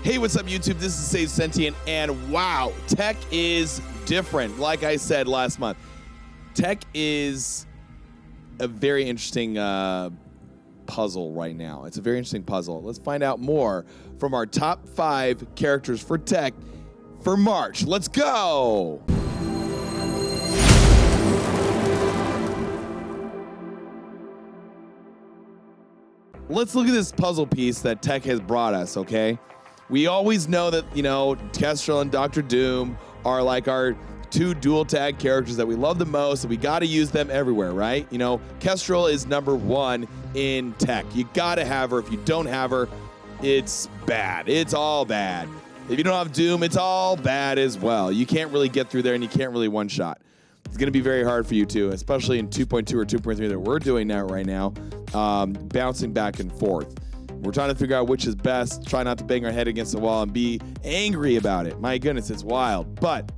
Hey, what's up, YouTube? This is Save Sentient, and wow, tech is different. Like I said last month, tech is a very interesting puzzle right now. It's a very interesting puzzle. Let's find out more from our top 5 characters for tech for March. Let's go! Let's look at this puzzle piece that tech has brought us, okay? We always know that, you know, Kestrel and Dr. Doom are like our 2 dual tag characters that we love the most, and we got to use them everywhere, right? You know, Kestrel is #1 in tech. You got to have her. If you don't have her, it's bad. It's all bad. If you don't have Doom, it's all bad as well. You can't really get through there, and you can't really one-shot. It's going to be very hard for you too, especially in 2.2 or 2.3 that we're doing now right now, bouncing back and forth. We're trying to figure out which is best, try not to bang our head against the wall and be angry about it. My goodness, it's wild. But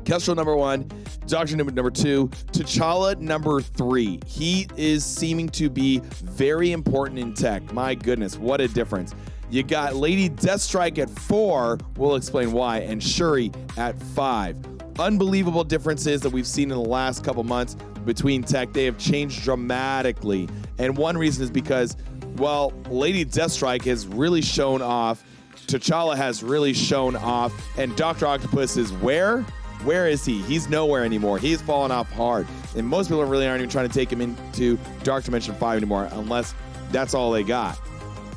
Kestrel #1, Dr. Doom #2, T'Challa #3. He is seeming to be very important in tech. My goodness, what a difference. You got Lady Deathstrike at 4, we'll explain why, and Shuri at 5. Unbelievable differences that we've seen in the last couple months between tech. They have changed dramatically. And one reason is because, well, Lady Deathstrike has really shown off, T'Challa has really shown off, and Dr. Octopus is where? Where is he? He's nowhere anymore. He's fallen off hard. And most people really aren't even trying to take him into Dark Dimension 5 anymore, unless that's all they got.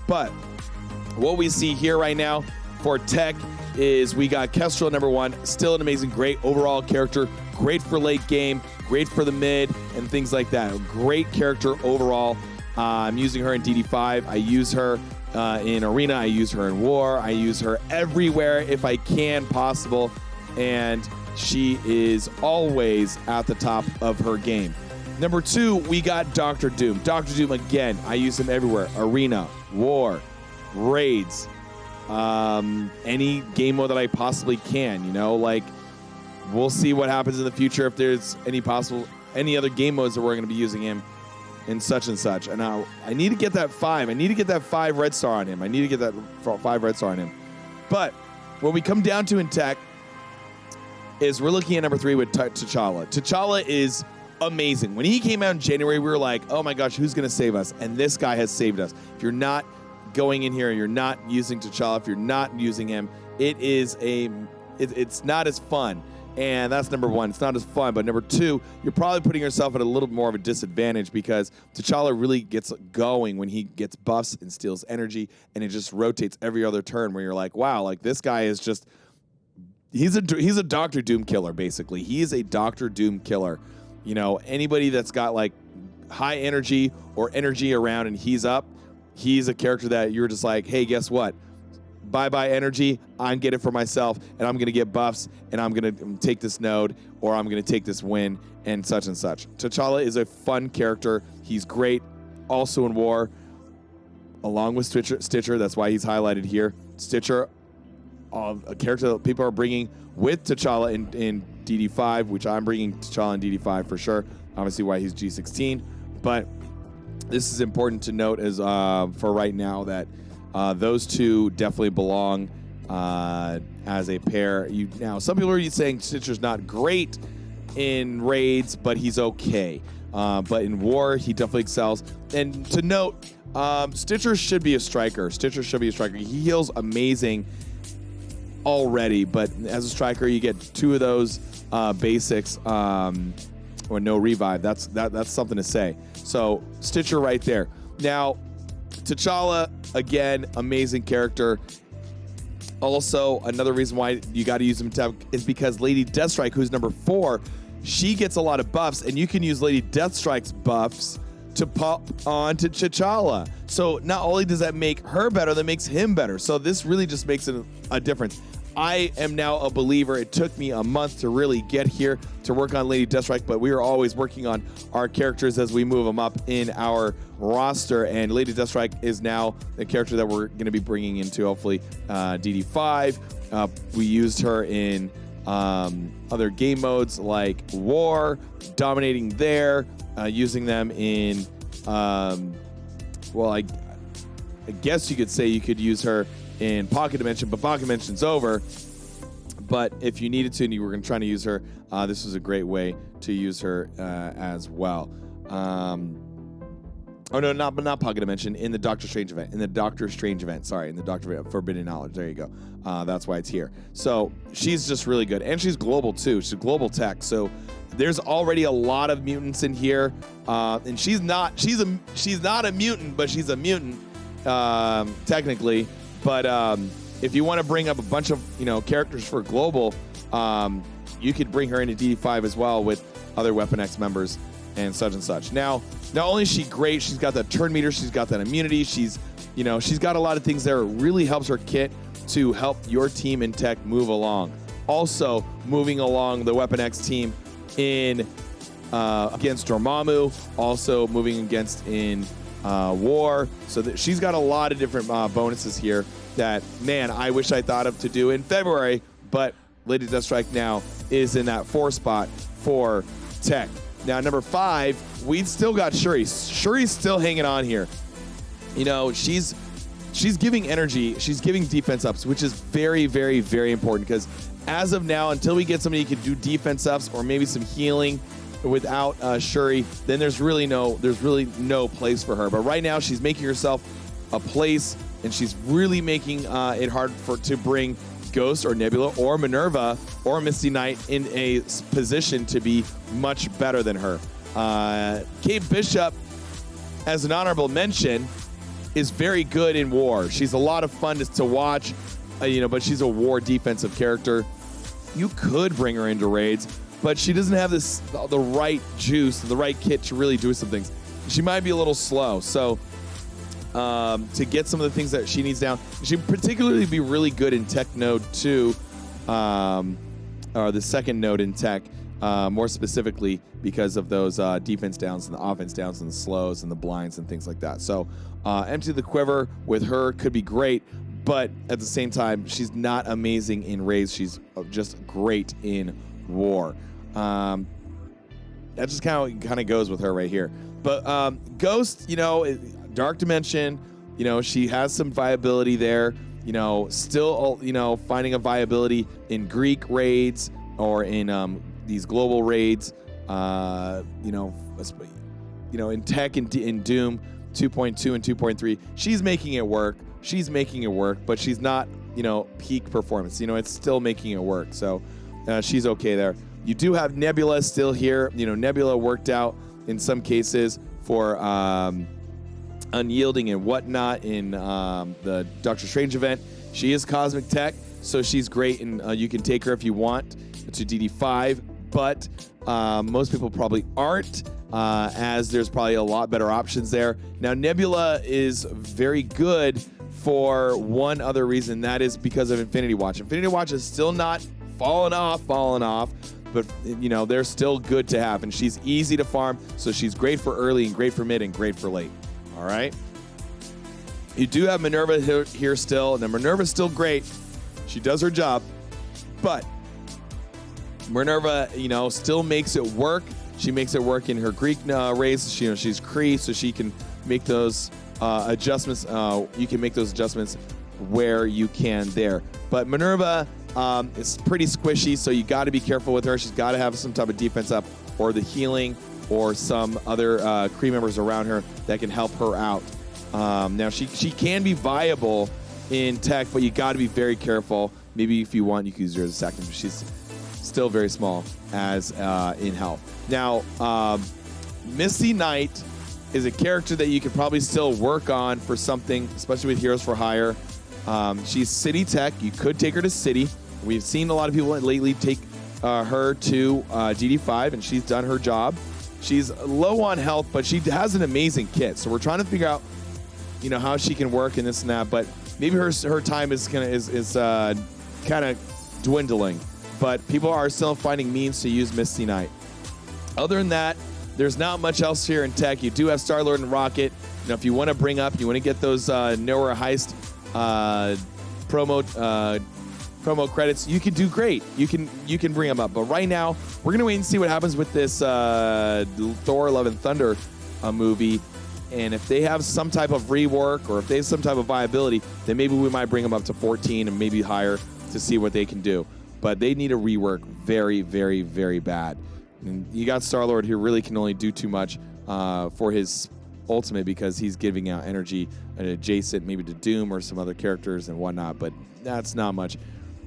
But what we see here right now for tech is we got Kestrel #1, still an amazing, great overall character, great for late game, great for the mid, and things like that. A great character overall. I'm using her in DD5. I use her in Arena. I use her in War. I use her everywhere if I can possible, and she is always at the top of her game. #2, we got Dr. Doom. Dr. Doom, again, I use him everywhere. Arena, War, Raids, any game mode that I possibly can, you know, like we'll see what happens in the future if there's any other game modes that we're going to be using him in such and such. And now I need to get that 5. I need to get that 5 red star on him. I need to get that 5 red star on him. But what we come down to in tech is we're looking at #3 with T'Challa. T'Challa is amazing. When he came out in January, we were like, oh my gosh, who's going to save us? And this guy has saved us. If you're not going in here and you're not using T'Challa, if you're not using him, it's not as fun. And that's #1. It's not as fun. But #2, you're probably putting yourself at a little more of a disadvantage because T'Challa really gets going when he gets buffs and steals energy, and it just rotates every other turn where you're like, wow, like this guy is just, he's a Dr. Doom killer, basically. He is a Dr. Doom killer. You know, anybody that's got like high energy or energy around and he's up, he's a character that you're just like, hey, guess what? Bye-bye energy. I'm getting it for myself, and I'm going to get buffs, and I'm going to take this node, or I'm going to take this win, and such and such. T'Challa is a fun character. He's great also in War, along with Stitcher. That's why he's highlighted here. Stitcher, a character that people are bringing with T'Challa in DD5, which I'm bringing T'Challa in DD5 for sure. Obviously why he's G16, but this is important to note as for right now that those two definitely belong as a pair. Now, some people are saying Stitcher's not great in raids, but he's okay. But in War, he definitely excels. And to note, Stitcher should be a striker. Stitcher should be a striker. He heals amazing already, but as a striker, you get 2 of those basics or no revive. That's something to say. So Stitcher right there. Now, T'Challa, again, amazing character. Also, another reason why you got to use him is because Lady Deathstrike, who's #4, she gets a lot of buffs, and you can use Lady Deathstrike's buffs to pop on to T'Challa. So not only does that make her better, that makes him better. So this really just makes it a difference. I am now a believer. It took me a month to really get here to work on Lady Deathstrike, but we are always working on our characters as we move them up in our roster, and Lady Deathstrike is now the character that we're going to be bringing into, hopefully, DD5. We used her in other game modes like War, dominating there, using them in, well, I guess you could say you could use her in Pocket Dimension, but Pocket Dimension's over. But if you needed to and you were trying to use her, this was a great way to use her as well. Oh no, not Pocket Dimension. In the Doctor Strange event. In the Doctor Strange event. Sorry, in the Doctor Forbidden Knowledge. There you go. That's why it's here. So she's just really good, and she's global too. She's global tech. So there's already a lot of mutants in here, and she's not a mutant, but she's a mutant technically. But if you want to bring up a bunch of characters for global, you could bring her into DD5 as well with other Weapon X members and such. Now, not only is she great, she's got that turn meter, she's got that immunity, she's got a lot of things there. It really helps her kit to help your team in tech move along. Also, moving along the Weapon X team in against Dormammu, also moving against in War. So that she's got a lot of different bonuses here that, man, I wish I thought of to do in February, but Lady Deathstrike now is in that 4 spot for tech. Now, number 5, we've still got Shuri. Shuri's still hanging on here. She's giving energy. She's giving defense ups, which is very, very, very important because as of now, until we get somebody who can do defense ups or maybe some healing without Shuri, then there's really no place for her. But right now, she's making herself a place, and she's really making it hard to bring Ghost or Nebula or Minerva or Misty Knight in a position to be much better than her. Kate Bishop, as an honorable mention, is very good in War. She's a lot of fun to watch, but she's a War defensive character. You could bring her into raids, but she doesn't have the right juice, the right kit to really do some things. She might be a little slow, so to get some of the things that she needs down, she'd particularly be really good in Tech Node 2, or the second node in Tech, more specifically because of those defense downs and the offense downs and the slows and the blinds and things like that. So empty the quiver with her could be great, but at the same time, she's not amazing in raids. She's just great in War. That just kind of goes with her right here. But Ghost, Dark Dimension, she has some viability there. Still, finding a viability in Greek raids or in these global raids. In Tech and in Doom 2.2 and 2.3, she's making it work. But she's not, peak performance. It's still making it work. So she's okay there. You do have Nebula still here. Nebula worked out in some cases for unyielding and whatnot in the Doctor Strange event. She is Cosmic Tech, so she's great, and you can take her if you want to DD5, but most people probably aren't, as there's probably a lot better options there. Now, Nebula is very good for one other reason, that is because of Infinity Watch. Infinity Watch is still not fallen off, but they're still good to have, and she's easy to farm, so she's great for early and great for mid and great for late. All right. You do have Minerva here still, and Minerva's still great. She does her job, but Minerva, still makes it work. She makes it work in her Greek race. She's Kree, so she can make those adjustments. You can make those adjustments where you can there. But Minerva is pretty squishy, so you got to be careful with her. She's got to have some type of defense up or the healing or some other Kree members around her that can help her out. Now, she can be viable in Tech, but you got to be very careful. Maybe if you want, you can use her as a second, but she's still very small as in health. Now, Misty Knight is a character that you could probably still work on for something, especially with Heroes for Hire. She's City Tech. You could take her to City. We've seen a lot of people lately take her to DD5, and she's done her job. She's low on health, but she has an amazing kit. So we're trying to figure out, how she can work and this and that. But maybe her time is kind of dwindling. But people are still finding means to use Misty Knight. Other than that, there's not much else here in Tech. You do have Star-Lord and Rocket. If you want to bring up, you want to get those Nowhere Heist promo credits, you can do great. You can bring them up. But right now, we're going to wait and see what happens with this Thor Love and Thunder movie. And if they have some type of rework or if they have some type of viability, then maybe we might bring them up to 14 and maybe higher to see what they can do. But they need a rework very, very, very bad. And you got Star-Lord here really can only do too much for his ultimate because he's giving out energy adjacent maybe to Doom or some other characters and whatnot, but that's not much.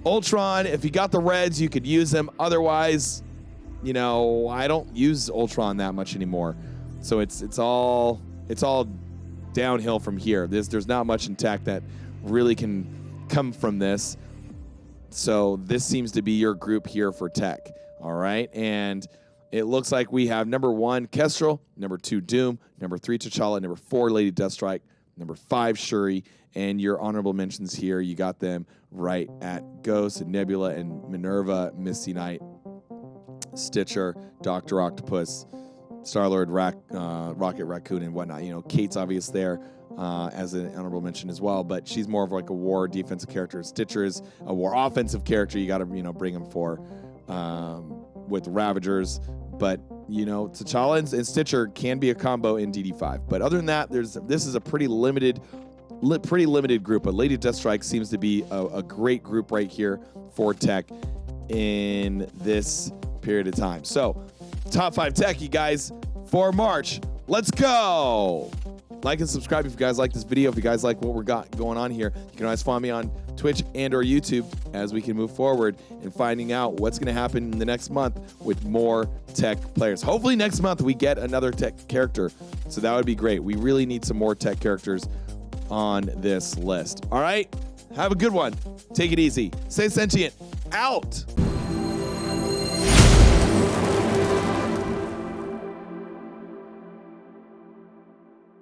Ultron, if you got the reds, you could use them. Otherwise, you know, I don't use Ultron that much anymore. So it's all downhill from here. There's not much in tech that really can come from this. So this seems to be your group here for tech. All right. And it looks like we have number 1, Kestrel, number 2, Doom, number 3, T'Challa, number 4, Lady Deathstrike, number 5, Shuri, and your honorable mentions here, you got them right at Ghost and Nebula and Minerva, Misty Knight, Stitcher, Dr. Octopus, Star-Lord, Rocket Raccoon, and whatnot. You know, Kate's obvious there as an honorable mention as well, but she's more of like a war defensive character. Stitcher is a war offensive character. You got to, you know, bring him for with Ravagers. But, you know, T'Challa and Stitcher can be a combo in DD5. But other than that, this is a pretty limited group. But Lady Deathstrike seems to be a great group right here for tech in this period of time. So, top 5 tech, you guys, for March. Let's go! Like and subscribe if you guys like this video. If you guys like what we got going on here, you can always find me on Twitch and or YouTube as we can move forward in finding out what's going to happen in the next month with more tech players. Hopefully next month we get another tech character, so that would be great. We really need some more tech characters on this list. All right, have a good one. Take it easy. Stay sentient. Out.